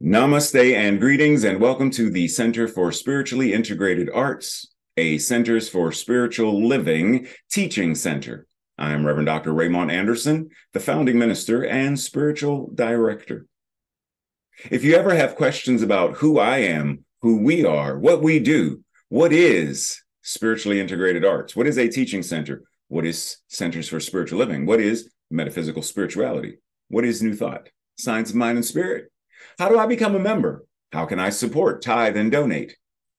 Namaste and greetings, and welcome to the Center for Spiritually Integrated Arts, a Centers for Spiritual Living teaching center. I'm Reverend Dr. Raymont Anderson, the founding minister and spiritual director. If you ever have questions about who I am, who we are, what we do, what is Spiritually Integrated Arts? What is a teaching center? What is Centers for Spiritual Living? What is metaphysical spirituality? What is New Thought? Science of Mind and Spirit? How do I become a member? How can I support, tithe, and donate?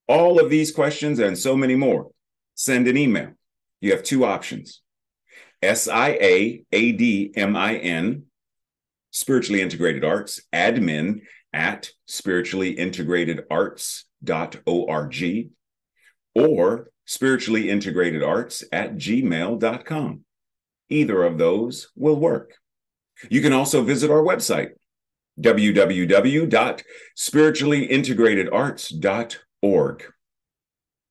All of these questions and so many more. Send an email. You have two options. SIAADMIN, Spiritually Integrated Arts, admin at spirituallyintegratederarts.org, or spirituallyintegratederarts@gmail.com. Either of those will work. You can also visit our website, www.spirituallyintegratederarts.org.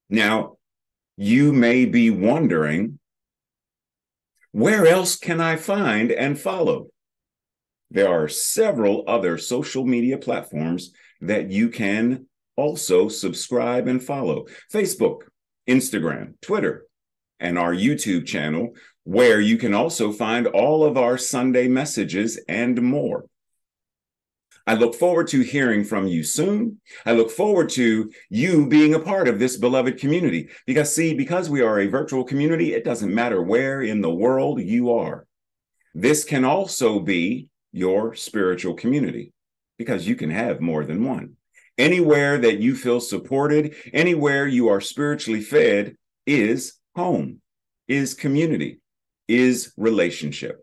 Now, you may be wondering, where else can I find and follow? There are several other social media platforms that you can also subscribe and follow. Facebook, Instagram, Twitter, and our YouTube channel, where you can also find all of our Sunday messages and more. I look forward to hearing from you soon. I look forward to you being a part of this beloved community. Because we are a virtual community, it doesn't matter where in the world you are. This can also be your spiritual community, because you can have more than one. Anywhere that you feel supported, anywhere you are spiritually fed is home, is community, is relationship.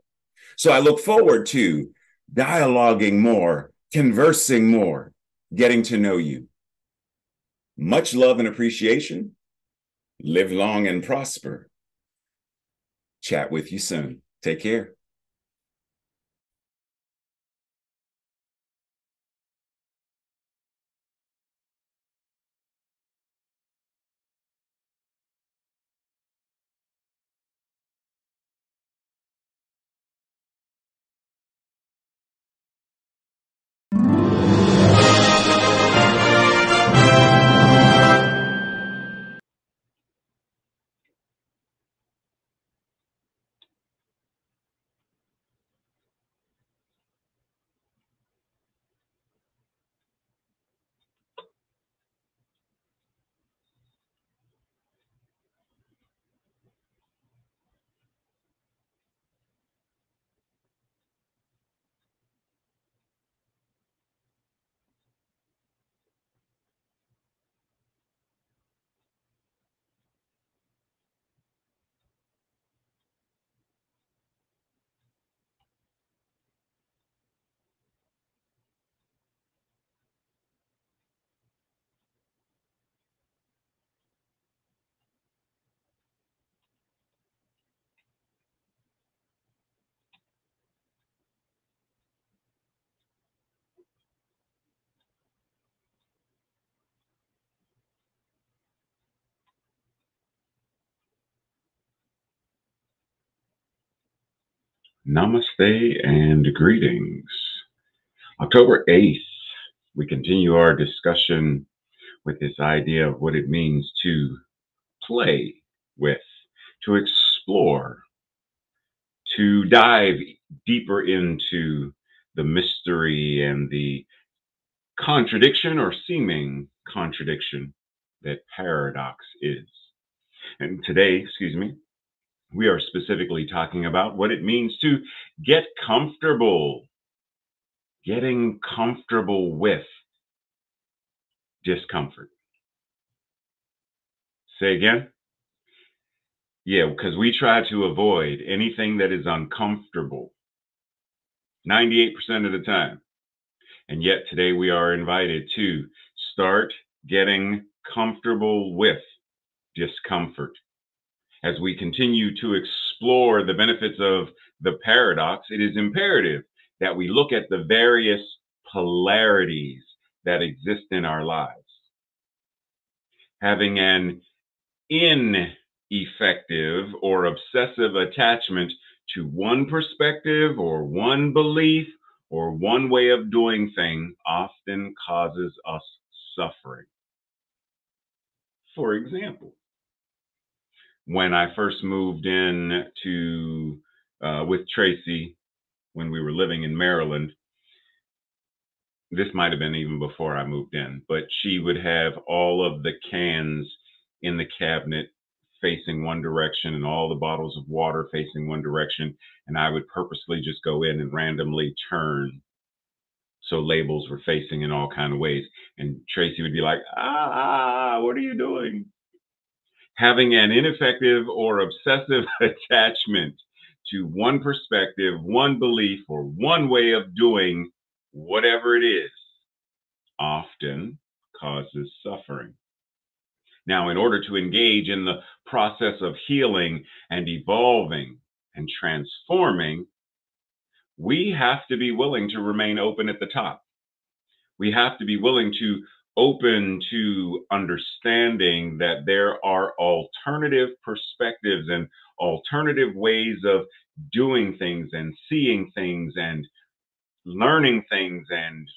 So I look forward to dialoguing more, conversing more, getting to know you. Much love and appreciation. Live long and prosper. Chat with you soon. Take care. Namaste and greetings. October 8th, we continue our discussion with this idea of what it means to play with, to explore, to dive deeper into the mystery and the contradiction or seeming contradiction that paradox is. And today, we are specifically talking about what it means to get comfortable, getting comfortable with discomfort. Say again? Yeah, because we try to avoid anything that is uncomfortable 98% of the time. And yet today we are invited to start getting comfortable with discomfort. As we continue to explore the benefits of the paradox, it is imperative that we look at the various polarities that exist in our lives. Having an ineffective or obsessive attachment to one perspective or one belief or one way of doing things often causes us suffering. For example, when I first moved in to with Tracy when we were living in Maryland, this might have been even before I moved in, but she would have all of the cans in the cabinet facing one direction and all the bottles of water facing one direction. And I would purposely just go in and randomly turn so labels were facing in all kind of ways. And Tracy would be like, what are you doing? Having an ineffective or obsessive attachment to one perspective, one belief, or one way of doing whatever it is often causes suffering. Now, in order to engage in the process of healing and evolving and transforming, we have to be willing to remain open at the top. We have to be willing to open to understanding that there are alternative perspectives and alternative ways of doing things and seeing things and learning things and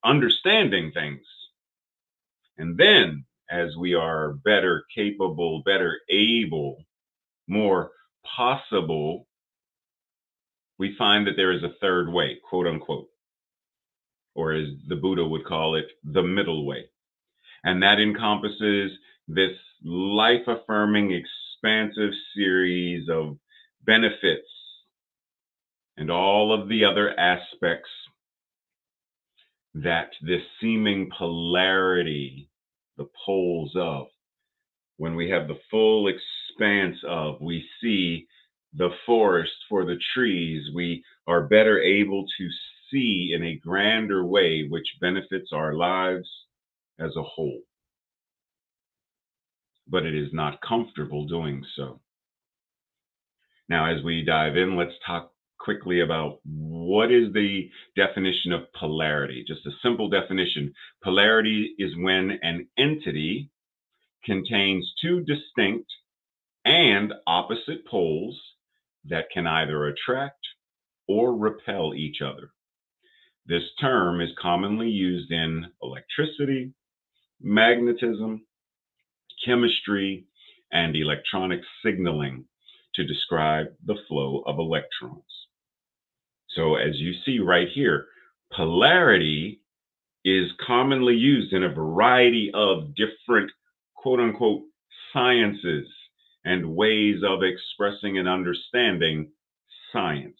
understanding things. And then, as we are better capable, better able, more possible, we find that there is a third way, quote unquote, or as the Buddha would call it, the middle way. And that encompasses this life-affirming, expansive series of benefits and all of the other aspects that this seeming polarity, the poles of, when we have the full expanse of, we see the forest for the trees, we are better able to see in a grander way, which benefits our lives as a whole. But it is not comfortable doing so. Now, as we dive in, let's talk quickly about what is the definition of polarity. Just a simple definition. Polarity is when an entity contains two distinct and opposite poles that can either attract or repel each other. This term is commonly used in electricity, magnetism, chemistry, and electronic signaling to describe the flow of electrons. So as you see right here, polarity is commonly used in a variety of different quote unquote sciences and ways of expressing and understanding science.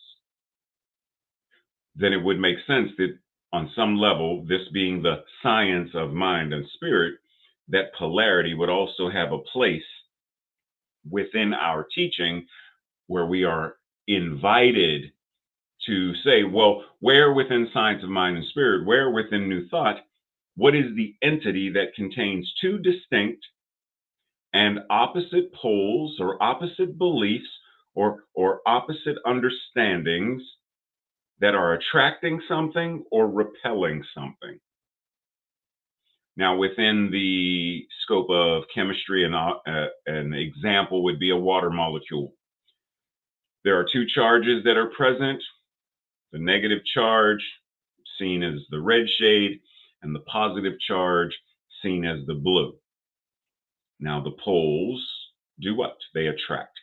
Then it would make sense that on some level, this being the science of mind and spirit, that polarity would also have a place within our teaching where we are invited to say, well, where within science of mind and spirit, where within New Thought, what is the entity that contains two distinct and opposite poles or opposite beliefs or opposite understandings that are attracting something or repelling something? Now, within the scope of chemistry, an example would be a water molecule. There are two charges that are present. The negative charge, seen as the red shade, and the positive charge, seen as the blue. Now, the poles do what? They attract,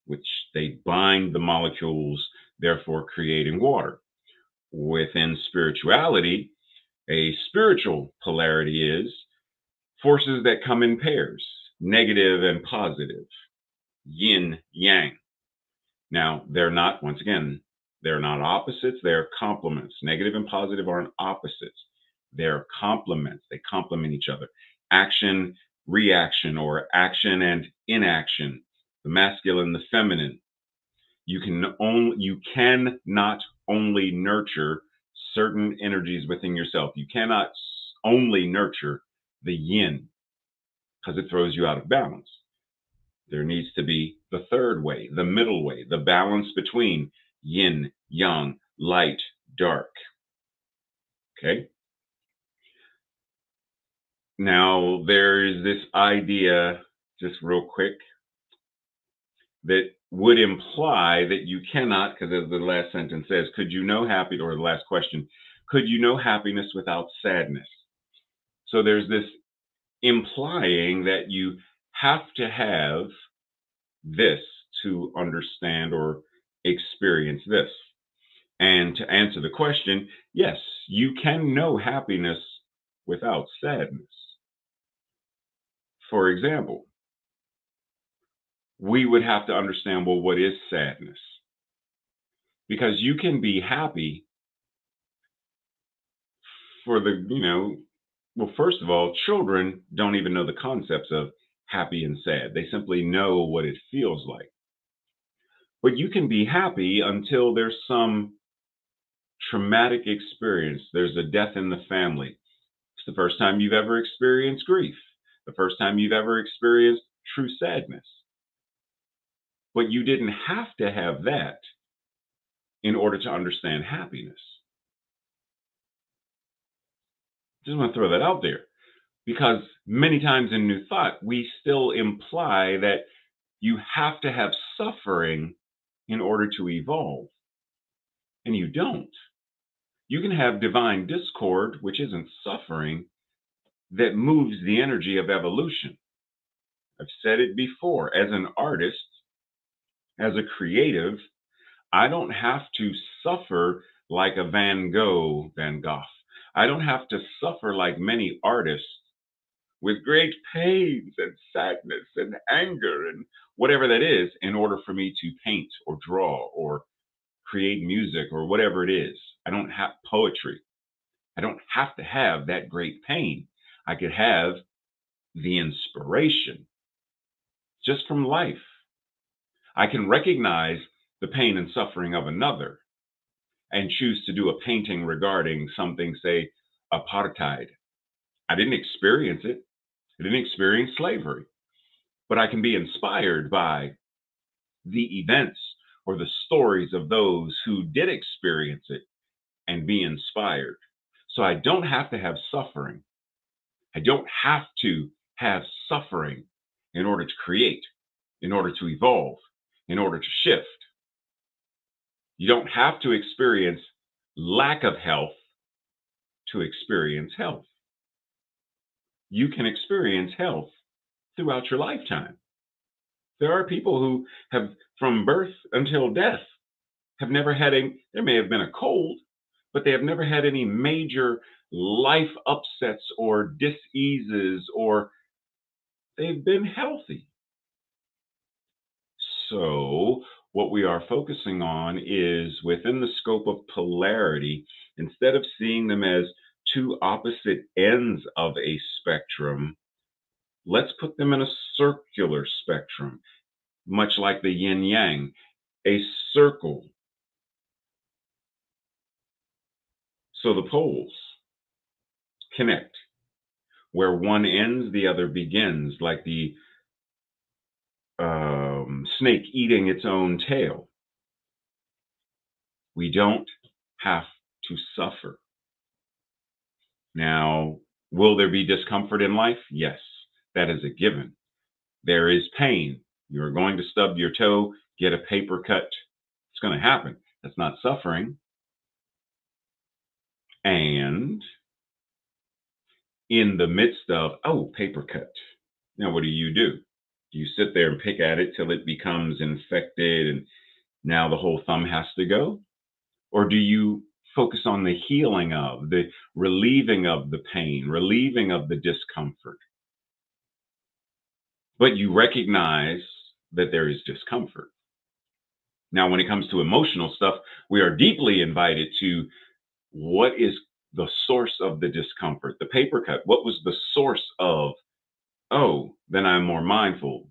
which they bind the molecules, therefore creating water. Within spirituality, a spiritual polarity is forces that come in pairs, negative and positive, yin, yang. Now, they're not, once again, they're not opposites, they're complements. Negative and positive aren't opposites. They're complements. They complement each other. Action, reaction, or action and inaction, the masculine, the feminine. You cannot only nurture certain energies within yourself. You cannot only nurture the yin because it throws you out of balance. There needs to be the third way, the middle way, the balance between yin, yang, light, dark. Okay? Now, there is this idea, just real quick, that would imply that you cannot, because as the last sentence says, could you know happy, or the last question, could you know happiness without sadness? So there's this implying that you have to have this to understand or experience this. And to answer the question, yes, you can know happiness without sadness. For example, we would have to understand, well, what is sadness? Because you can be happy for well, first of all, children don't even know the concepts of happy and sad. They simply know what it feels like. But you can be happy until there's some traumatic experience. There's a death in the family. It's the first time you've ever experienced grief, the first time you've ever experienced true sadness. But you didn't have to have that in order to understand happiness. Just want to throw that out there, because many times in New Thought, we still imply that you have to have suffering in order to evolve. And you don't. You can have divine discord, which isn't suffering, that moves the energy of evolution. I've said it before, as an artist, as a creative, I don't have to suffer like a Van Gogh. I don't have to suffer like many artists with great pains and sadness and anger and whatever that is in order for me to paint or draw or create music or whatever it is. I don't have poetry. I don't have to have that great pain. I could have the inspiration just from life. I can recognize the pain and suffering of another and choose to do a painting regarding something, say, apartheid. I didn't experience it. I didn't experience slavery, but I can be inspired by the events or the stories of those who did experience it and be inspired. So I don't have to have suffering. I don't have to have suffering in order to create, in order to evolve, in order to shift. You don't have to experience lack of health to experience health. You can experience health throughout your lifetime. There are people who have, from birth until death, have never had there may have been a cold, but they have never had any major life upsets or diseases, or they've been healthy. So what we are focusing on is within the scope of polarity, instead of seeing them as two opposite ends of a spectrum, let's put them in a circular spectrum, much like the yin yang, a circle. So the poles connect. Where one ends, the other begins, like the snake eating its own tail. We don't have to suffer. Now, will there be discomfort in life? Yes, that is a given. There is pain. You're going to stub your toe, get a paper cut. It's going to happen. That's not suffering. And in the midst of, paper cut. Now, what do? Do you sit there and pick at it till it becomes infected and now the whole thumb has to go? Or do you focus on the healing of, the relieving of the pain, relieving of the discomfort? But you recognize that there is discomfort. Now, when it comes to emotional stuff, we are deeply invited to what is the source of the discomfort? The paper cut, what was the source of, then I'm more mindful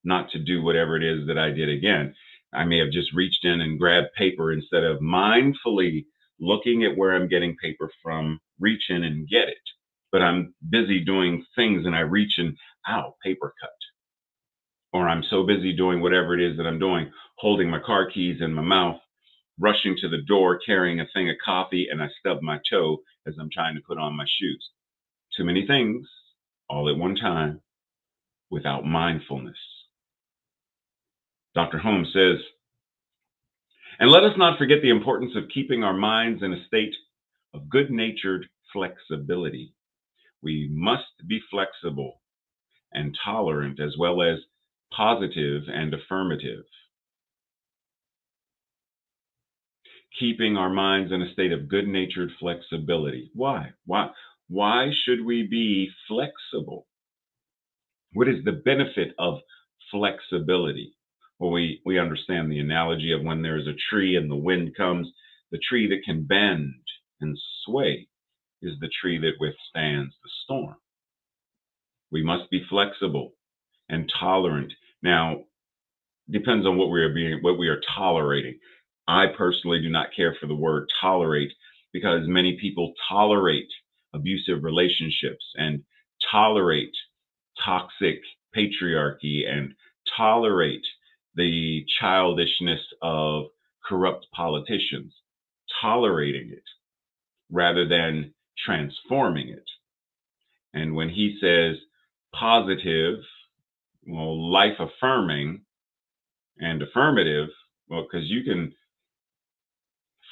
not to do whatever it is that I did again. I may have just reached in and grabbed paper instead of mindfully looking at where I'm getting paper from, reach in and get it. But I'm busy doing things and I reach and, paper cut. Or I'm so busy doing whatever it is that I'm doing, holding my car keys in my mouth, rushing to the door, carrying a thing of coffee, and I stub my toe as I'm trying to put on my shoes. Too many things all at one time without mindfulness. Dr. Holmes says, and let us not forget the importance of keeping our minds in a state of good natured flexibility. We must be flexible and tolerant as well as positive and affirmative. Keeping our minds in a state of good natured flexibility. Why? Why should we be flexible? What is the benefit of flexibility? Well, we understand the analogy of when there's a tree and the wind comes, the tree that can bend and sway is the tree that withstands the storm. We must be flexible and tolerant. Now, depends on what we are tolerating. I personally do not care for the word tolerate because many people tolerate abusive relationships and tolerate toxic patriarchy and tolerate the childishness of corrupt politicians, tolerating it rather than transforming it. And when he says positive, well, life affirming and affirmative, well, because you can,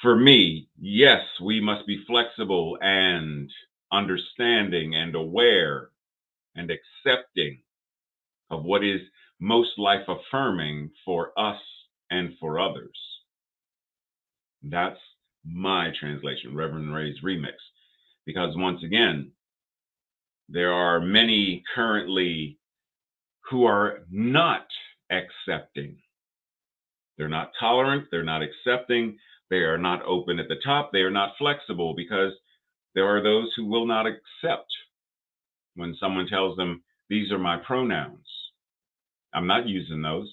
for me, yes, we must be flexible and understanding and aware and accepting of what is most life affirming for us and for others. That's my translation, Reverend Ray's remix. Because once again, there are many currently who are not accepting. They're not tolerant, they're not accepting, they are not open at the top, they are not flexible because there are those who will not accept when someone tells them, these are my pronouns. I'm not using those.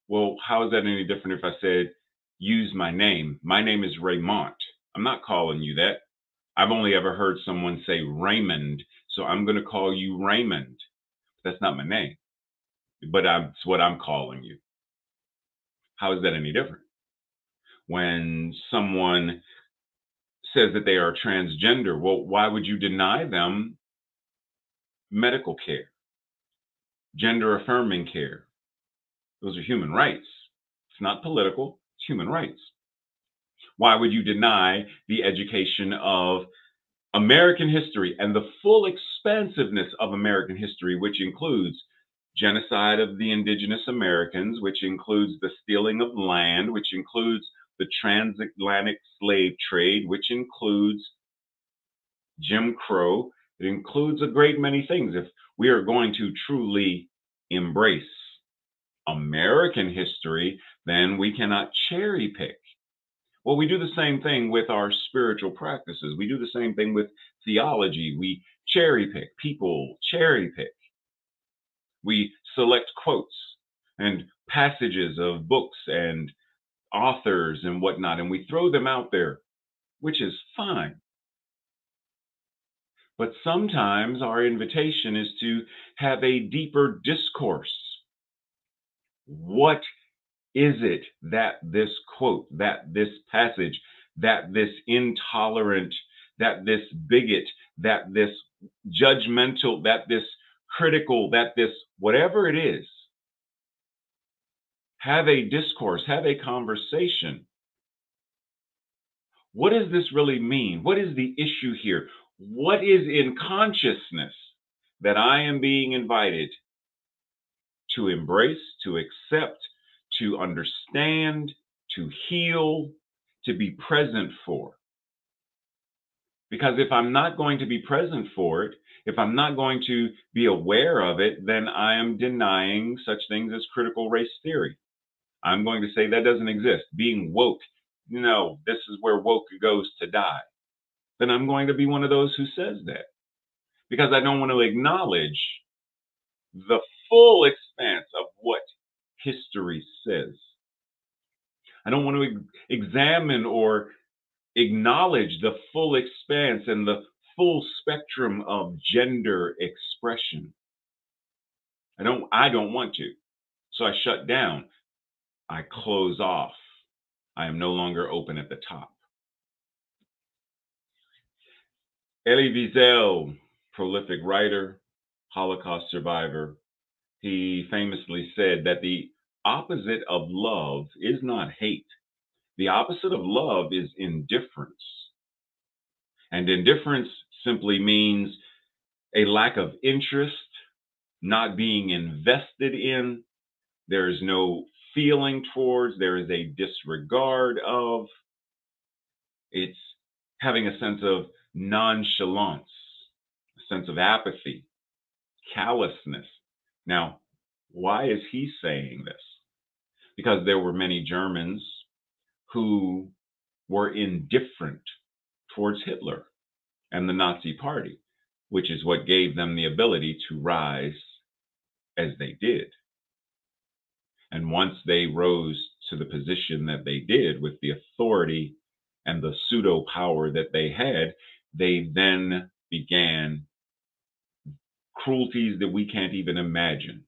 Well, how is that any different if I said, use my name? My name is Raymont. I'm not calling you that. I've only ever heard someone say Raymond, so I'm going to call you Raymond. That's not my name, but it's what I'm calling you. How is that any different? When someone says that they are transgender, well, why would you deny them medical care, gender affirming care? Those are human rights. It's not political, it's human rights. Why would you deny the education of American history and the full expansiveness of American history, which includes genocide of the indigenous Americans, which includes the stealing of land, which includes the transatlantic slave trade, which includes Jim Crow. It includes a great many things. If we are going to truly embrace American history, then we cannot cherry pick. Well, we do the same thing with our spiritual practices. We do the same thing with theology. We cherry pick. People cherry pick. We select quotes and passages of books and authors and whatnot, and we throw them out there, which is fine. But sometimes our invitation is to have a deeper discourse. What is it that this quote, that this passage, that this intolerant, that this bigot, that this judgmental, that this critical, that this whatever it is, have a discourse, have a conversation. What does this really mean? What is the issue here? What is in consciousness that I am being invited to embrace, to accept, to understand, to heal, to be present for? Because if I'm not going to be present for it, if I'm not going to be aware of it, then I am denying such things as critical race theory. I'm going to say that doesn't exist. Being woke, no, this is where woke goes to die. Then I'm going to be one of those who says that because I don't want to acknowledge the full expanse of what history says. I don't want to examine or acknowledge the full expanse and the full spectrum of gender expression. I don't want to. So I shut down. I close off. I am no longer open at the top. Elie Wiesel, prolific writer, Holocaust survivor, He famously said that the opposite of love is not hate. The opposite of love is indifference. And indifference simply means a lack of interest, not being invested in. There is no feeling towards, there is a disregard of. It's having a sense of nonchalance, a sense of apathy, callousness. Now, why is he saying this? Because there were many Germans who were indifferent towards Hitler and the Nazi Party, which is what gave them the ability to rise as they did. And once they rose to the position that they did with the authority and the pseudo power that they then began cruelties that we can't even imagine.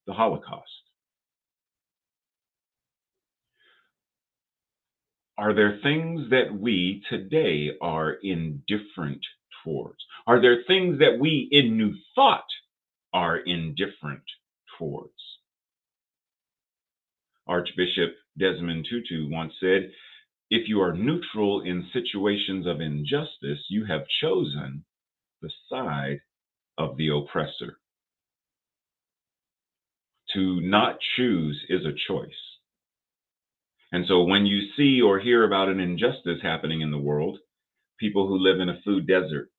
The Holocaust. Are there things that we today are indifferent towards? Are there things that we in New Thought are indifferent towards? Archbishop Desmond Tutu once said, "If you are neutral in situations of injustice, you have chosen the side of the oppressor." To not choose is a choice. And so when you see or hear about an injustice happening in the world, people who live in a food desert,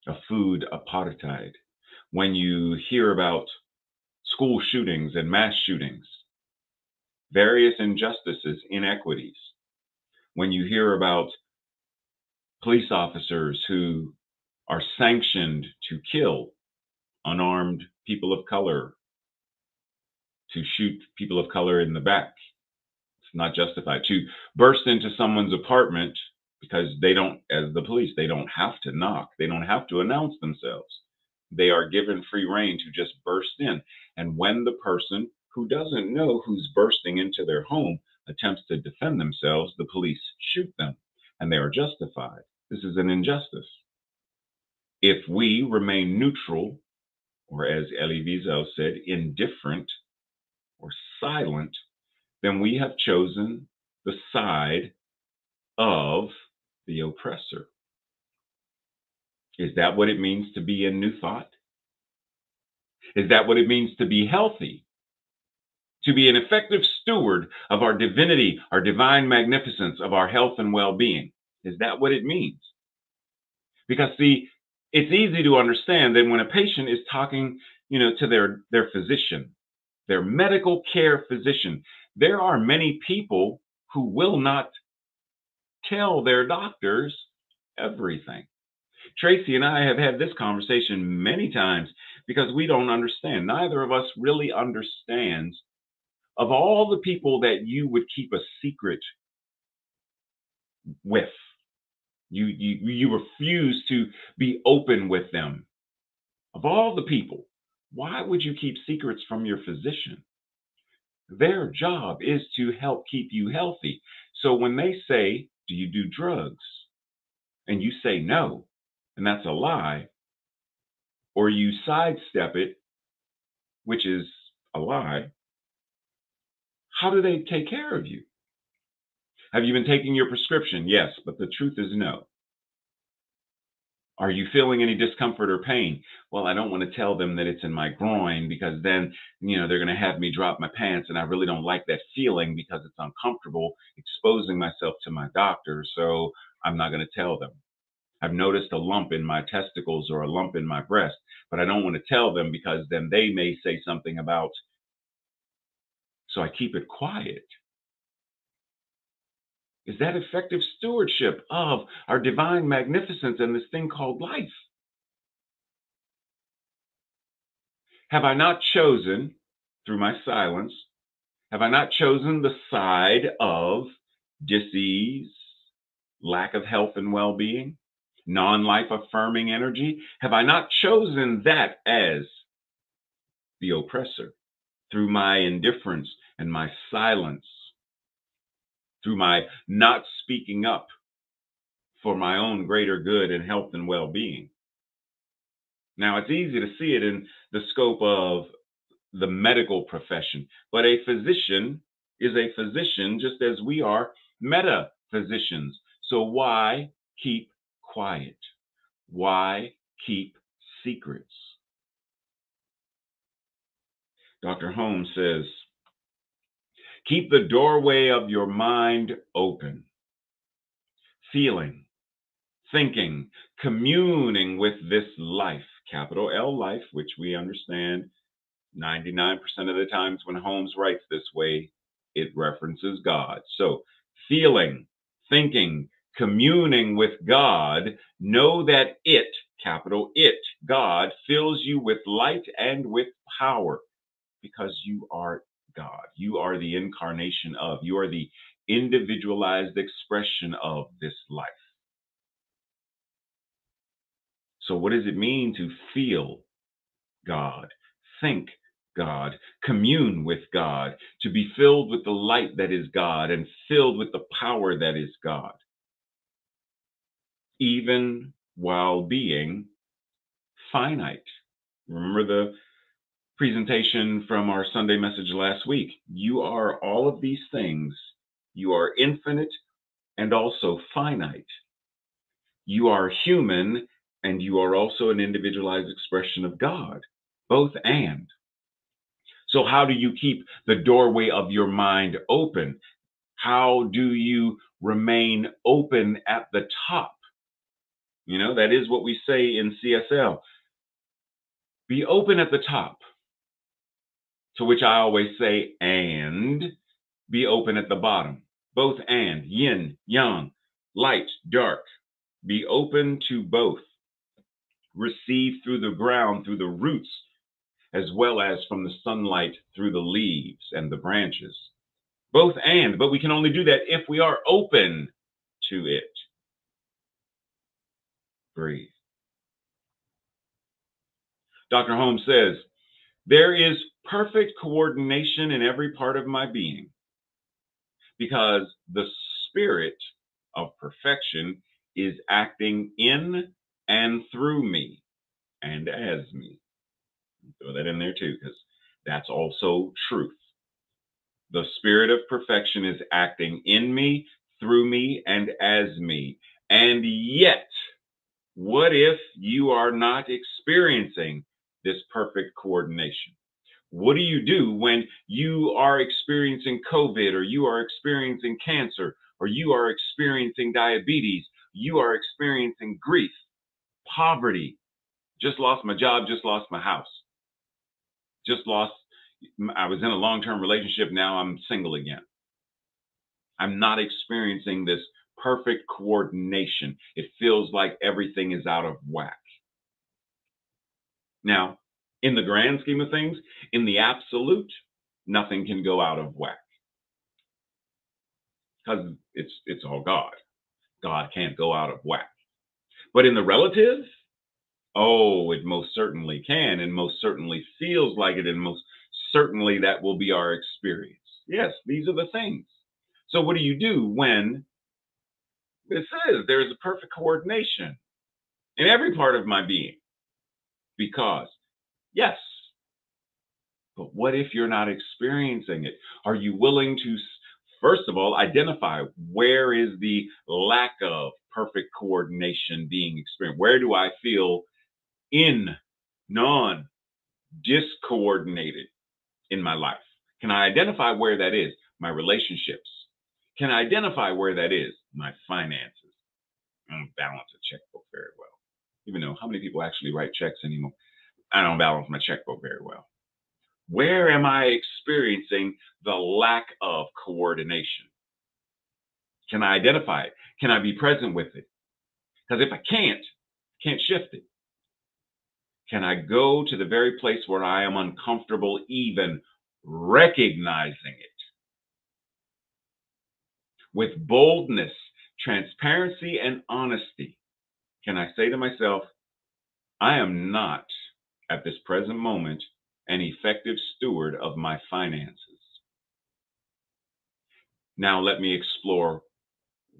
a food apartheid, when you hear about school shootings and mass shootings, various injustices, inequities, when you hear about police officers who are sanctioned to kill unarmed people of color, to shoot people of color in the back, it's not justified, to burst into someone's apartment because they don't, as the police, they don't have to knock, they don't have to announce themselves. They are given free rein to just burst in. And when the person who doesn't know who's bursting into their home attempts to defend themselves, the police shoot them, and they are justified. This is an injustice. If we remain neutral, or as Elie Wiesel said, indifferent or silent, then we have chosen the side of the oppressor. Is that what it means to be in New Thought? Is that what it means to be healthy? To be an effective steward of our divinity, our divine magnificence, of our health and well-being? Is that what it means? Because see, it's easy to understand that when a patient is talking, to their physician, their medical care physician, there are many people who will not tell their doctors everything. Tracy and I have had this conversation many times because we don't understand. Neither of us really understands, of all the people that you would keep a secret with, you refuse to be open with them. Of all the people, why would you keep secrets from your physician? Their job is to help keep you healthy. So when they say, "Do you do drugs?" and you say no, and that's a lie, or you sidestep it, which is a lie, how do they take care of you? Have you been taking your prescription? Yes, but the truth is no. Are you feeling any discomfort or pain? Well, I don't want to tell them that it's in my groin because then, they're going to have me drop my pants, and I really don't like that feeling because it's uncomfortable exposing myself to my doctor, so I'm not going to tell them. I've noticed a lump in my testicles or a lump in my breast, but I don't want to tell them because then they may say something about, so I keep it quiet. Is that effective stewardship of our divine magnificence and this thing called life? Have I not chosen, through my silence, have I not chosen the side of dis-ease, lack of health and well-being, non-life affirming energy? Have I not chosen that as the oppressor through my indifference and my silence, through my not speaking up for my own greater good and health and well-being? Now, it's easy to see it in the scope of the medical profession, but a physician is a physician just as we are metaphysicians. So why keep quiet? Why keep secrets? Dr. Holmes says, keep the doorway of your mind open, feeling, thinking, communing with this life, capital L life, which we understand 99% of the times when Holmes writes this way, it references God. So feeling, thinking, communing with God, know that it, capital it, God, fills you with light and with power because you are God. You are the incarnation of, you are the individualized expression of this life. So what does it mean to feel God, think God, commune with God, to be filled with the light that is God and filled with the power that is God, even while being finite? Remember the presentation from our Sunday message last week. You are all of these things. You are infinite and also finite. You are human and you are also an individualized expression of God, both and. So how do you keep the doorway of your mind open? How do you remain open at the top? You know, that is what we say in CSL. Be open at the top. To which I always say, and be open at the bottom. Both and, yin, yang, light, dark. Be open to both. Receive through the ground, through the roots, as well as from the sunlight through the leaves and the branches. Both and, but we can only do that if we are open to it. Breathe. Dr. Holmes says, there is perfect coordination in every part of my being because the spirit of perfection is acting in and through me and as me. Throw that in there too, because that's also truth. The spirit of perfection is acting in me, through me, and as me. And yet, what if you are not experiencing this perfect coordination? What do you do when you are experiencing COVID, or you are experiencing cancer, or you are experiencing diabetes, you are experiencing grief, poverty, just lost my job, just lost my house, I was in a long-term relationship, now I'm single again. I'm not experiencing this perfect coordination. It feels like everything is out of whack. Now, in the grand scheme of things, in the absolute, nothing can go out of whack because it's all God. God can't go out of whack. But in the relative, oh, it most certainly can, and most certainly feels like it, and most certainly that will be our experience. Yes, these are the things. So what do you do when there's a perfect coordination in every part of my being? Because, yes, but what if you're not experiencing it? Are you willing to, first of all, identify where is the lack of perfect coordination being experienced? Where do I feel discoordinated in my life? Can I identify where that is? My relationships. Can I identify where that is? My finances. I don't balance a checkbook very well. Even though, how many people actually write checks anymore? I don't balance my checkbook very well. Where am I experiencing the lack of coordination? Can I identify it? Can I be present with it? Because if I can't shift it. Can I go to the very place where I am uncomfortable even recognizing it? With boldness, transparency, and honesty, can I say to myself, I am not, at this present moment, an effective steward of my finances. Now let me explore,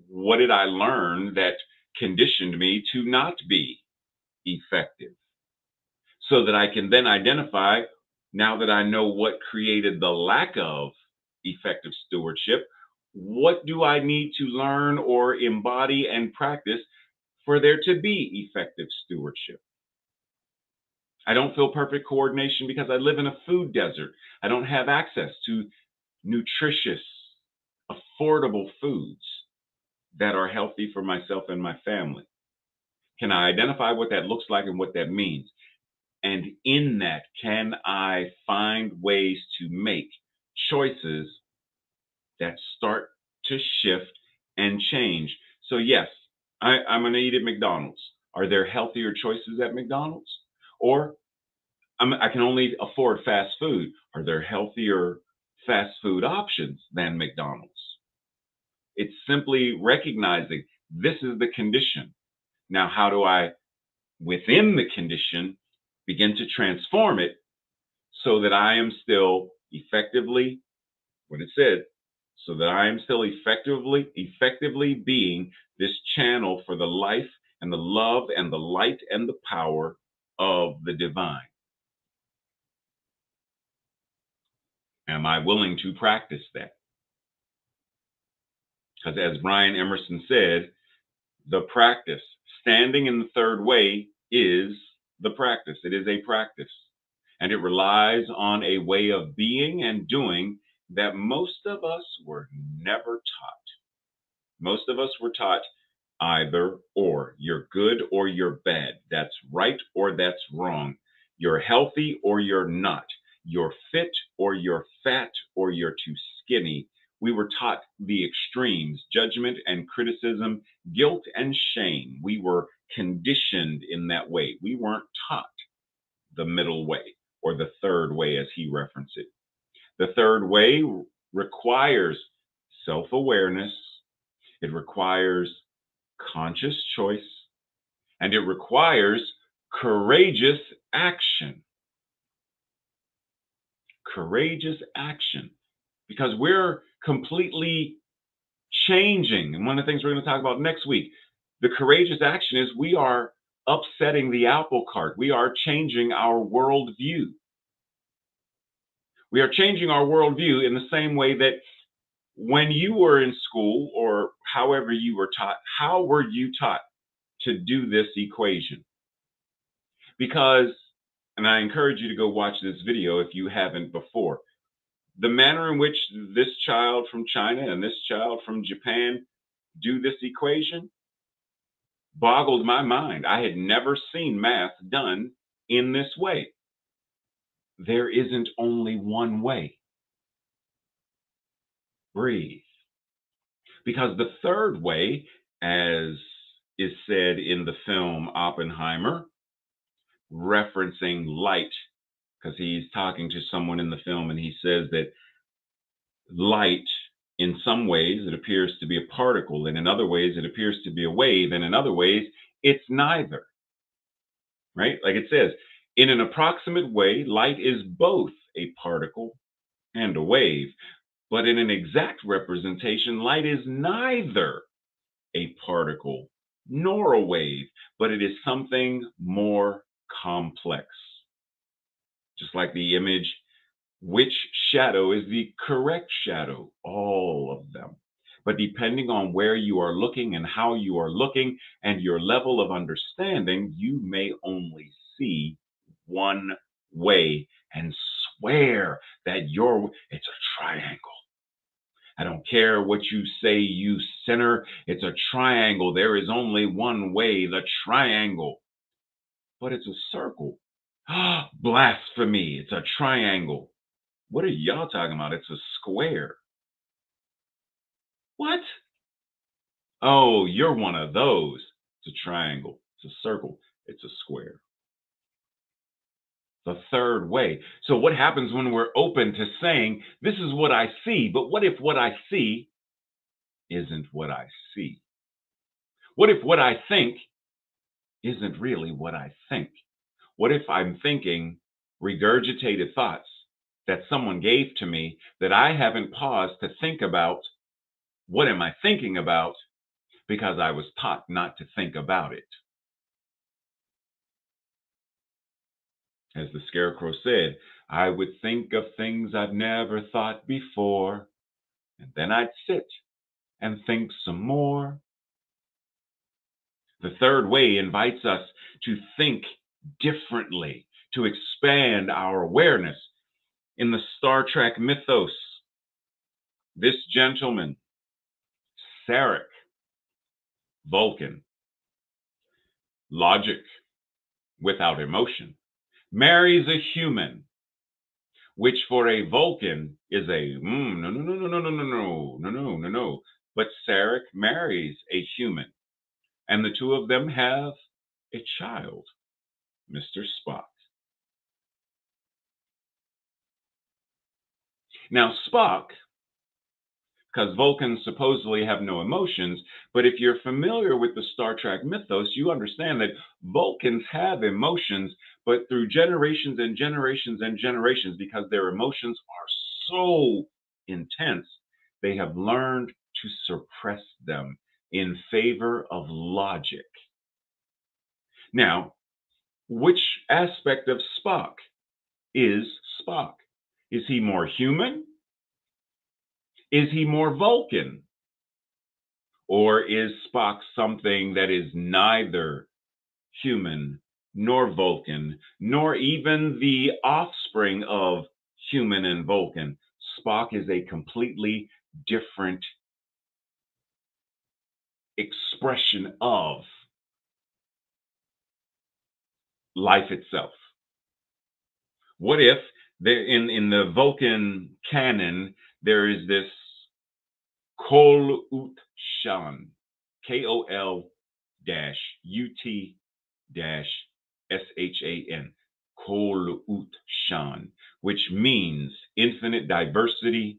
what did I learn that conditioned me to not be effective? so that I can then identify, now that I know what created the lack of effective stewardship, what do I need to learn or embody and practice for there to be effective stewardship? I don't feel perfect coordination because I live in a food desert. I don't have access to nutritious, affordable foods that are healthy for myself and my family. Can I identify what that looks like and what that means? And in that, can I find ways to make choices that start to shift and change? So, yes, I'm going to eat at McDonald's. Are there healthier choices at McDonald's? Or I can only afford fast food. Are there healthier fast food options than McDonald's? It's simply recognizing this is the condition. Now, how do I, within the condition, begin to transform it so that I am still effectively, what it said, so that I am still effectively being this channel for the life and the love and the light and the power of the divine? Am I willing to practice that? Because as Brian Emerson said, the practice, standing in the third way, is the practice. It is a practice. And it relies on a way of being and doing that most of us were never taught. Most of us were taught either or. You're good or you're bad. That's right or that's wrong. You're healthy or you're not. You're fit or you're fat or you're too skinny. We were taught the extremes, judgment and criticism, guilt and shame. We were conditioned in that way. We weren't taught the middle way or the third way, as he referenced it. The third way requires self awareness, it requires conscious choice, and it requires courageous action. Courageous action. Because we're completely changing. And one of the things we're going to talk about next week, the courageous action is we are upsetting the apple cart. We are changing our worldview. We are changing our worldview in the same way that when you were in school or however you were taught, how were you taught to do this equation? Because, and I encourage you to go watch this video if you haven't before, the manner in which this child from China and this child from Japan do this equation boggled my mind. I had never seen math done in this way. There isn't only one way. Breathe. Because the third way, as is said in the film Oppenheimer, referencing light, because he's talking to someone in the film and he says that light, in some ways, it appears to be a particle, and in other ways, it appears to be a wave, and in other ways, it's neither. Right? Like it says, in an approximate way, light is both a particle and a wave. But in an exact representation, light is neither a particle nor a wave, but it is something more complex. Just like the image, which shadow is the correct shadow? All of them. But depending on where you are looking and how you are looking and your level of understanding, you may only see one way and swear that it's a triangle. I don't care what you say, you sinner. It's a triangle. There is only one way, the triangle. But it's a circle. Blasphemy. It's a triangle. What are y'all talking about? It's a square. What? Oh, you're one of those. It's a triangle. It's a circle. It's a square. The third way. So what happens when we're open to saying, this is what I see, but what if what I see isn't what I see? What if what I think isn't really what I think? What if I'm thinking regurgitated thoughts that someone gave to me that I haven't paused to think about, what am I thinking about, because I was taught not to think about it? As the scarecrow said, I would think of things I've never thought before, and then I'd sit and think some more. The third way invites us to think differently, to expand our awareness. In the Star Trek mythos, this gentleman, Sarek, Vulcan, logic without emotion, marries a human, which for a Vulcan is a no, no, no, no, no, no, no, no, no, no, no, no. But Sarek marries a human, and the two of them have a child, Mr. Spock. Now, Spock, because Vulcans supposedly have no emotions, but if you're familiar with the Star Trek mythos, you understand that Vulcans have emotions, but through generations and generations and generations, because their emotions are so intense, they have learned to suppress them in favor of logic. Now, which aspect of Spock is Spock? Is he more human? Is he more Vulcan? Or is Spock something that is neither human nor Vulcan, nor even the offspring of human and Vulcan? Spock is a completely different expression of life itself. What if there in the Vulcan canon there is this Kol-ut-shan, Kol-ut-shan, Kol-ut-shan, which means infinite diversity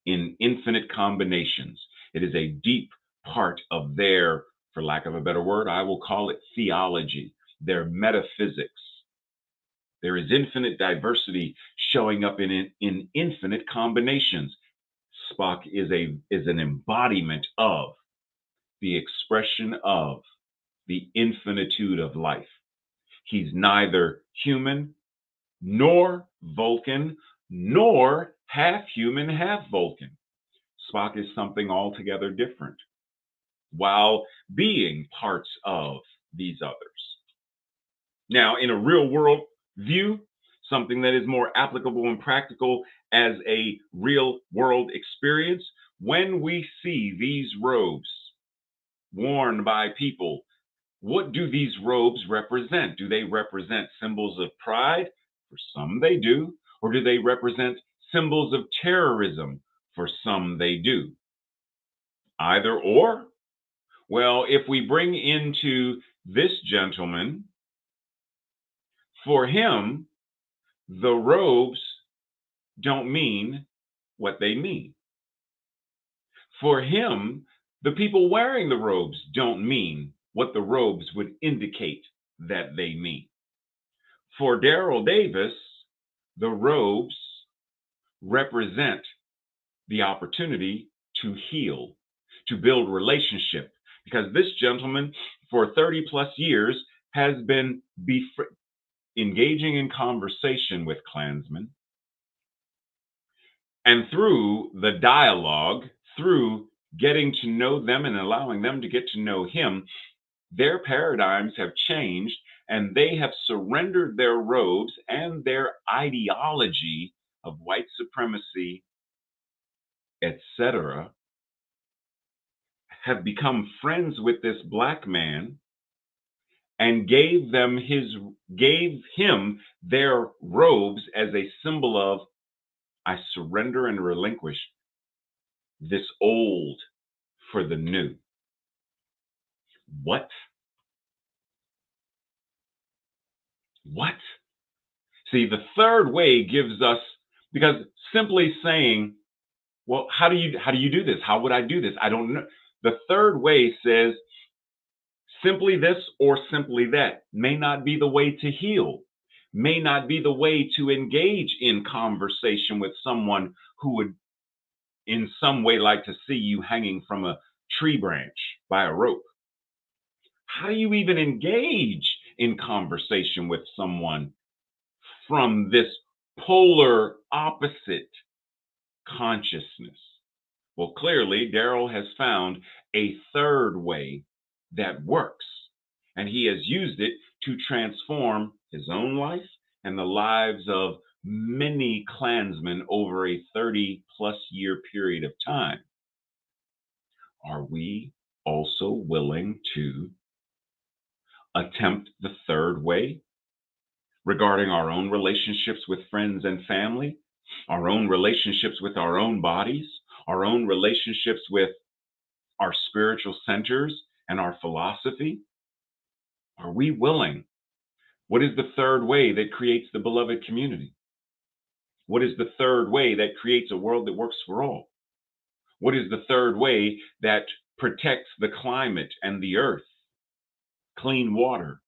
in infinite combinations. It is a deep part of their, for lack of a better word, I will call it theology, their metaphysics. There is infinite diversity showing up in infinite combinations. Spock is an embodiment of the expression of the infinitude of life. He's neither human nor Vulcan, nor half human, half Vulcan. Spock is something altogether different, while being parts of these others. Now, in a real world view, something that is more applicable and practical as a real world experience, when we see these robes worn by people, what do these robes represent? Do they represent symbols of pride? For some they do. Or do they represent symbols of terrorism? For some they do. Either or. Well, if we bring into this gentleman, for him, the robes don't mean what they mean. For him, the people wearing the robes don't mean what the robes would indicate that they mean. For Daryl Davis, the robes represent the opportunity to heal, to build relationship, because this gentleman for 30 plus years has been engaging in conversation with Klansmen. And through the dialogue, through getting to know them and allowing them to get to know him, their paradigms have changed and they have surrendered their robes and their ideology of white supremacy, etc., have become friends with this black man and gave him their robes as a symbol of, I surrender and relinquish this old for the new. What? See, the third way gives us, because simply saying, well, how do you do this? How would I do this? I don't know. The third way says simply this or simply that may not be the way to heal, may not be the way to engage in conversation with someone who would in some way like to see you hanging from a tree branch by a rope. How do you even engage in conversation with someone from this polar opposite consciousness? Well, clearly, Daryl has found a third way that works, and he has used it to transform his own life and the lives of many Klansmen over a 30-plus year period of time. Are we also willing to attempt the third way regarding our own relationships with friends and family, our own relationships with our own bodies, our own relationships with our spiritual centers and our philosophy? Are we willing? What is the third way that creates the beloved community? What is the third way that creates a world that works for all? What is the third way that protects the climate and the earth? Clean water.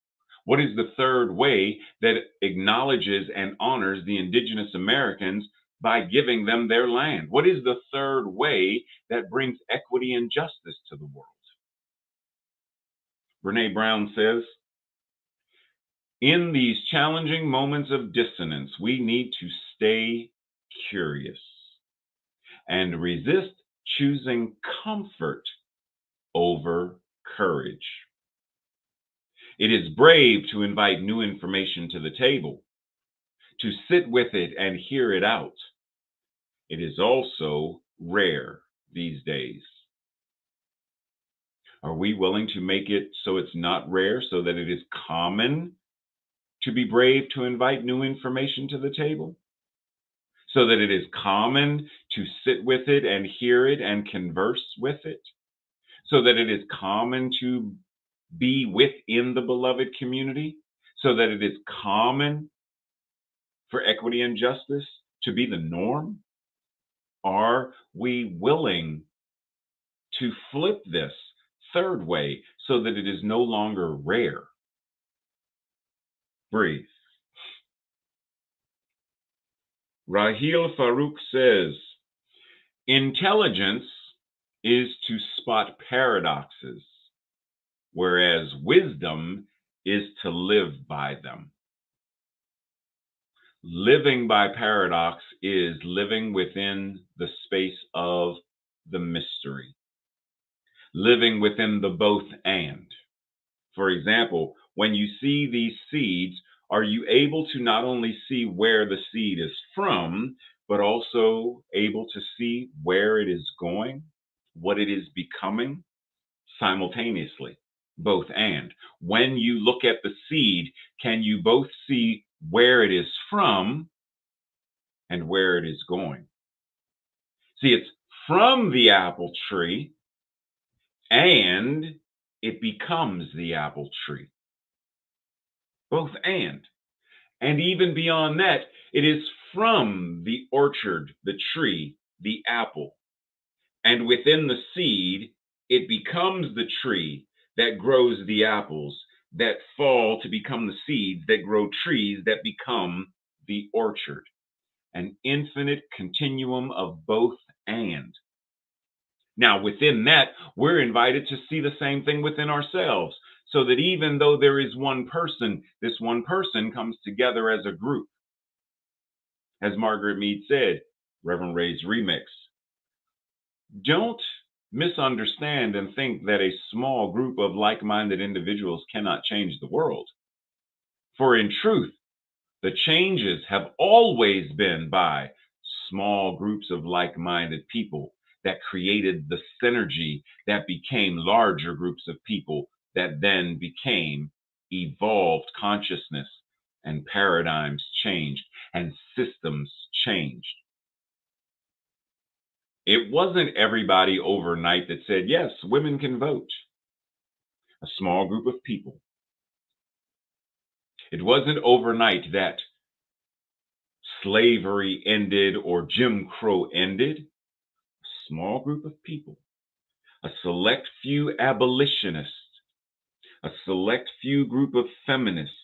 What is the third way that acknowledges and honors the indigenous Americans by giving them their land? What is the third way that brings equity and justice to the world? Brene Brown says, in these challenging moments of dissonance, we need to stay curious and resist choosing comfort over courage. It is brave to invite new information to the table, to sit with it and hear it out. It is also rare these days. Are we willing to make it so it's not rare, so that it is common to be brave to invite new information to the table? So that it is common to sit with it and hear it and converse with it? So that it is common to be within the beloved community? So that it is common for equity and justice to be the norm? Are we willing to flip this third way so that it is no longer rare? Breathe. Rahil Farouk says, intelligence is to spot paradoxes, whereas wisdom is to live by them. Living by paradox is living within the space of the mystery, living within the both and. For example, when you see these seeds, are you able to not only see where the seed is from, but also able to see where it is going, what it is becoming simultaneously? Both and. When you look at the seed, can you both see where it is from and where it is going? See, it's from the apple tree and it becomes the apple tree. Both and. And even beyond that, it is from the orchard, the tree, the apple. And within the seed, it becomes the tree that grows the apples that fall to become the seeds that grow trees that become the orchard. An infinite continuum of both and. Now, within that, we're invited to see the same thing within ourselves, so that even though there is one person, this one person comes together as a group. As Margaret Mead said, Reverend Ray's remix, don't misunderstand and think that a small group of like-minded individuals cannot change the world. For in truth, the changes have always been by small groups of like-minded people that created the synergy that became larger groups of people that then became evolved consciousness, and paradigms changed and systems changed. It wasn't everybody overnight that said, yes, women can vote. A small group of people. It wasn't overnight that slavery ended or Jim Crow ended. A small group of people. A select few abolitionists. A select few group of feminists.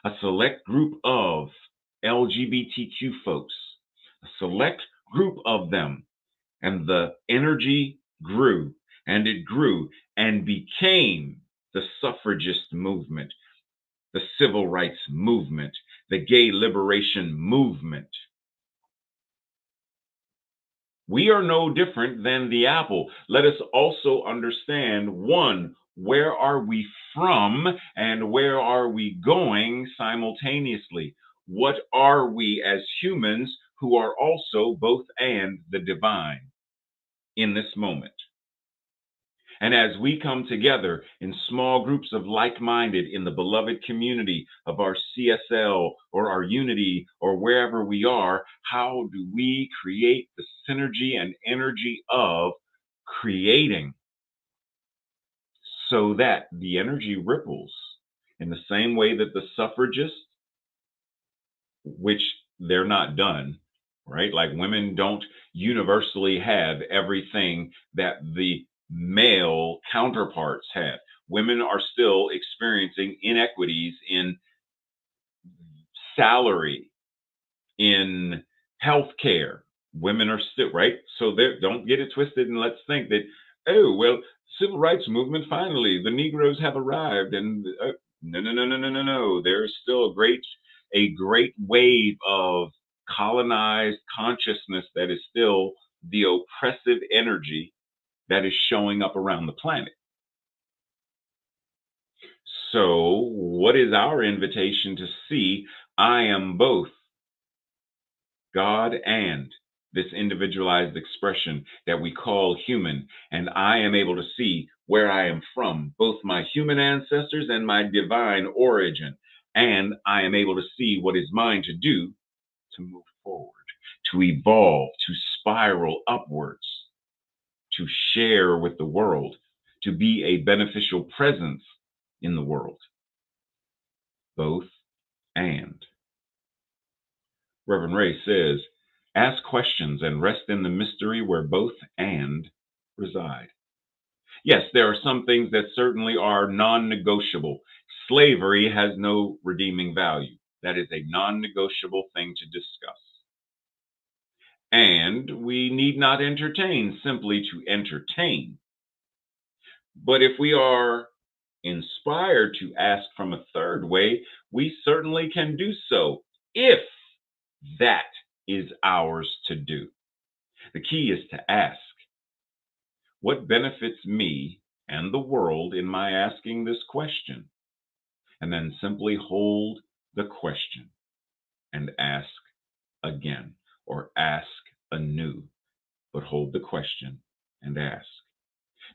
A select group of LGBTQ folks. A select group of them. And the energy grew and it grew and became the suffragist movement, the civil rights movement, the gay liberation movement. We are no different than the apple. Let us also understand, one, where are we from and where are we going simultaneously? What are we as humans who are also both and the divine in this moment? And as we come together in small groups of like-minded in the beloved community of our CSL or our unity or wherever we are, how do we create the synergy and energy of creating so that the energy ripples in the same way that the suffragists, which they're not done, right? Like women don't universally have everything that the male counterparts have. Women are still experiencing inequities in salary, in healthcare. Women are still, right? So don't get it twisted and let's think that, oh, well, civil rights movement, finally, the Negroes have arrived. And no, no, no, no, no, no, no. There's still a great wave of colonized consciousness that is still the oppressive energy that is showing up around the planet. So, what is our invitation to see? I am both God and this individualized expression that we call human, and I am able to see where I am from, both my human ancestors and my divine origin, and I am able to see what is mine to do to move forward, to evolve, to spiral upwards, to share with the world, to be a beneficial presence in the world. Both and. Reverend Ray says, ask questions and rest in the mystery where both and reside. Yes, there are some things that certainly are non-negotiable. Slavery has no redeeming value. That is a non-negotiable thing to discuss. And we need not entertain simply to entertain. But if we are inspired to ask from a third way, we certainly can do so if that is ours to do. The key is to ask, what benefits me and the world in my asking this question? And then simply hold the question and ask again, or ask anew, but hold the question and ask.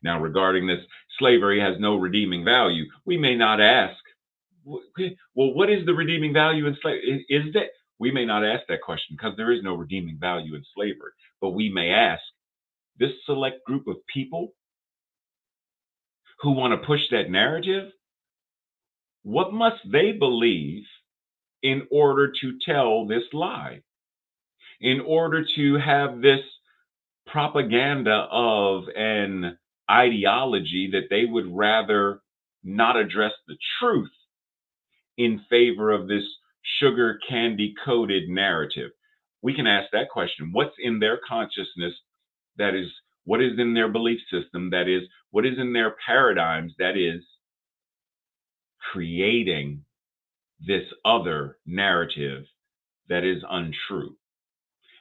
Now, regarding this, slavery has no redeeming value. We may not ask, well, what is the redeeming value in slavery? Is that we may not ask that question because there is no redeeming value in slavery, but we may ask this select group of people who want to push that narrative, what must they believe in order to tell this lie? In order to have this propaganda of an ideology that they would rather not address the truth in favor of this sugar candy coated narrative? We can ask that question. What's in their consciousness? That is, what is in their belief system? That is, what is in their paradigms? That is creating this other narrative that is untrue.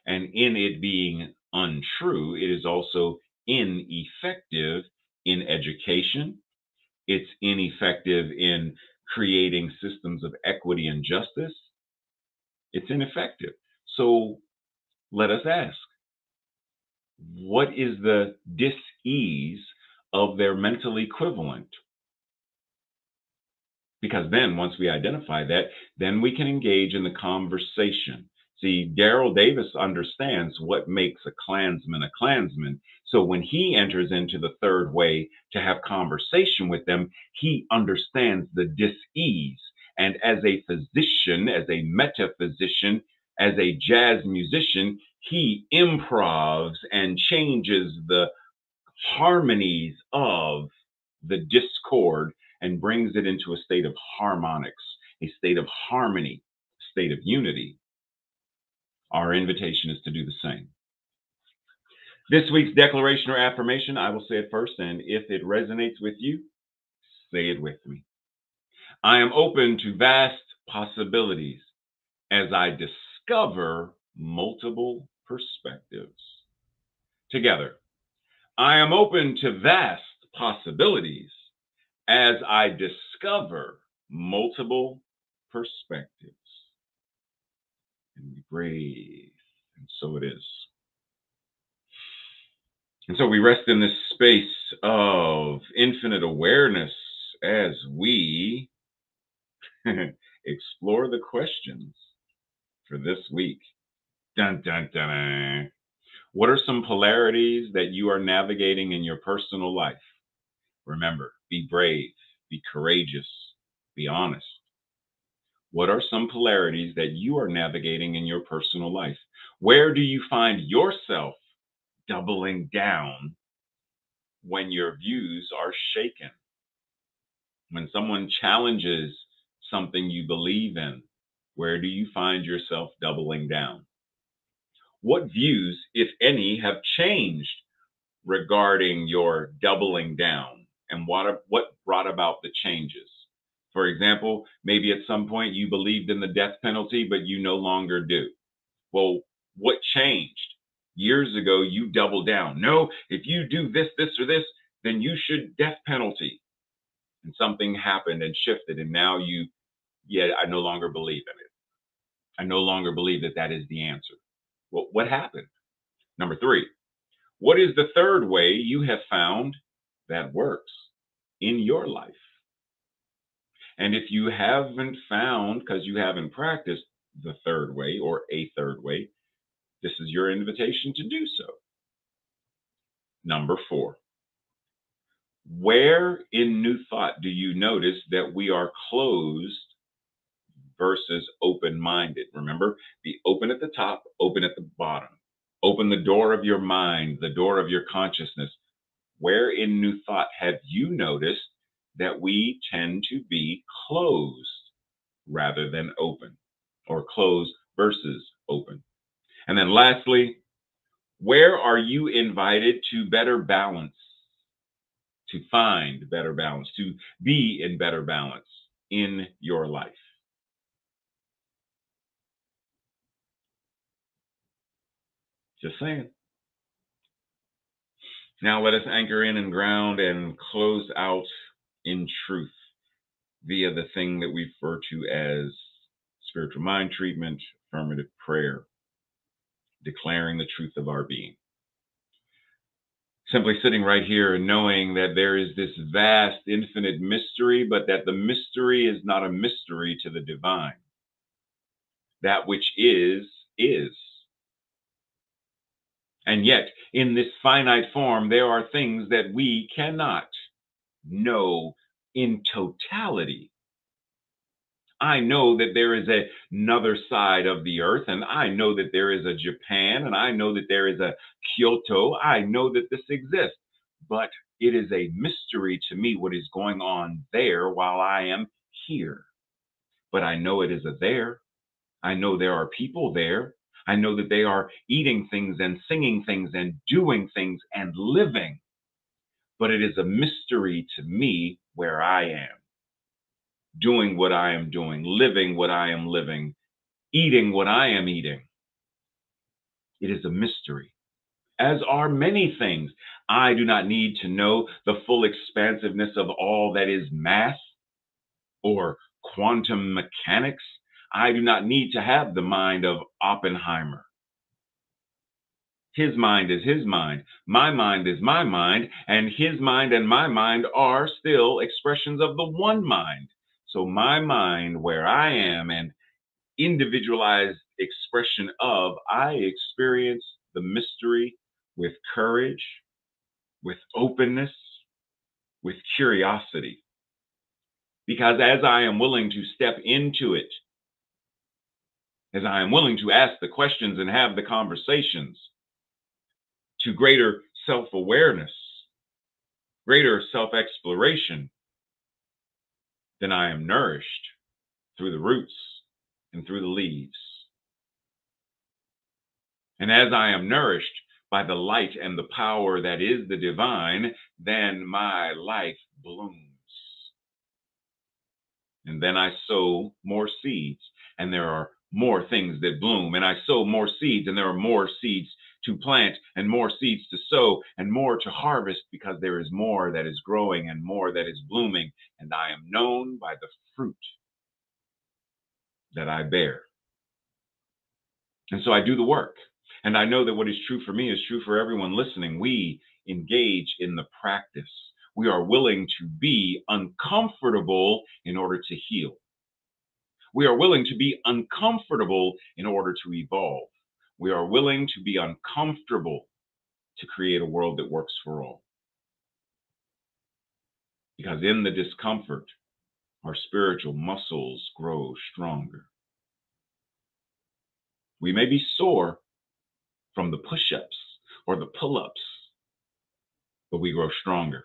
And in it being untrue, it is also ineffective in education. It's ineffective in creating systems of equity and justice. It's ineffective. So let us ask, what is the dis-ease of their mental equivalent? Because then once we identify that, then we can engage in the conversation. See, Daryl Davis understands what makes a Klansman a Klansman. So when he enters into the third way to have conversation with them, he understands the dis-ease. And as a physician, as a metaphysician, as a jazz musician, he improvs and changes the harmonies of the discord and brings it into a state of harmonics, a state of harmony, a state of unity. Our invitation is to do the same. This week's declaration or affirmation, I will say it first, and if it resonates with you, say it with me. I am open to vast possibilities as I discover multiple perspectives. Together, I am open to vast possibilities as I discover multiple perspectives. And we breathe, and so it is. And so we rest in this space of infinite awareness as we explore the questions for this week. Dun, dun, dun. What are some polarities that you are navigating in your personal life? Remember, be brave, be courageous, be honest. What are some polarities that you are navigating in your personal life? Where do you find yourself doubling down when your views are shaken? When someone challenges something you believe in, where do you find yourself doubling down? What views, if any, have changed regarding your doubling down, and what brought about the changes? For example, maybe at some point you believed in the death penalty, but you no longer do. Well, what changed? Years ago, you doubled down. No, if you do this, this, or this, then you should death penalty. And something happened and shifted, and now I no longer believe in it. I no longer believe that that is the answer. Well, what happened? Number 3, what is the third way you have found that works in your life? And if you haven't found, because you haven't practiced the third way or a third way, this is your invitation to do so. Number 4, where in new thought do you notice that we are closed versus open-minded? Remember, be open at the top, open at the bottom. Open the door of your mind, the door of your consciousness. Where in new thought have you noticed that we tend to be closed rather than open, or closed versus open? And then lastly, where are you invited to better balance, to find better balance, to be in better balance in your life? Just saying. Now let us anchor in and ground and close out in truth via the thing that we refer to as spiritual mind treatment, affirmative prayer, declaring the truth of our being. Simply sitting right here and knowing that there is this vast, infinite mystery, but that the mystery is not a mystery to the divine. That which is, is. And yet, in this finite form, there are things that we cannot know in totality. I know that there is another side of the earth, and I know that there is a Japan, and I know that there is a Kyoto. I know that this exists, but it is a mystery to me what is going on there while I am here. But I know it is a there. I know there are people there. I know that they are eating things and singing things and doing things and living. But it is a mystery to me where I am, doing what I am doing, living what I am living, eating what I am eating. It is a mystery, as are many things. I do not need to know the full expansiveness of all that is math or quantum mechanics. I do not need to have the mind of Oppenheimer. His mind is his mind. My mind is my mind. And his mind and my mind are still expressions of the one mind. So my mind, where I am, and individualized expression of, I experience the mystery with courage, with openness, with curiosity. Because as I am willing to step into it, as I am willing to ask the questions and have the conversations, to greater self-awareness, greater self-exploration, then I am nourished through the roots and through the leaves. And as I am nourished by the light and the power that is the divine, then my life blooms. And then I sow more seeds, and there are more things that bloom, and I sow more seeds, and there are more seeds to plant and more seeds to sow and more to harvest, because there is more that is growing and more that is blooming, and I am known by the fruit that I bear. And so I do the work. And I know that what is true for me is true for everyone listening. We engage in the practice. We are willing to be uncomfortable in order to heal. We are willing to be uncomfortable in order to evolve. We are willing to be uncomfortable to create a world that works for all. Because in the discomfort, our spiritual muscles grow stronger. We may be sore from the push-ups or the pull-ups, but we grow stronger.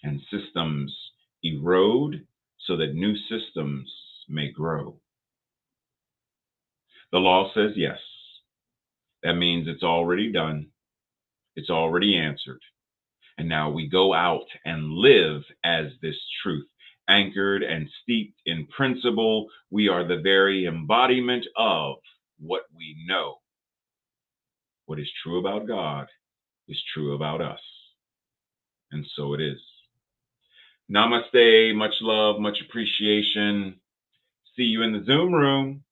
And systems erode so that new systems may grow. The law says yes. That means it's already done. It's already answered. And now we go out and live as this truth, anchored and steeped in principle. We are the very embodiment of what we know. What is true about God is true about us. And so it is. Namaste, much love, much appreciation. See you in the Zoom room.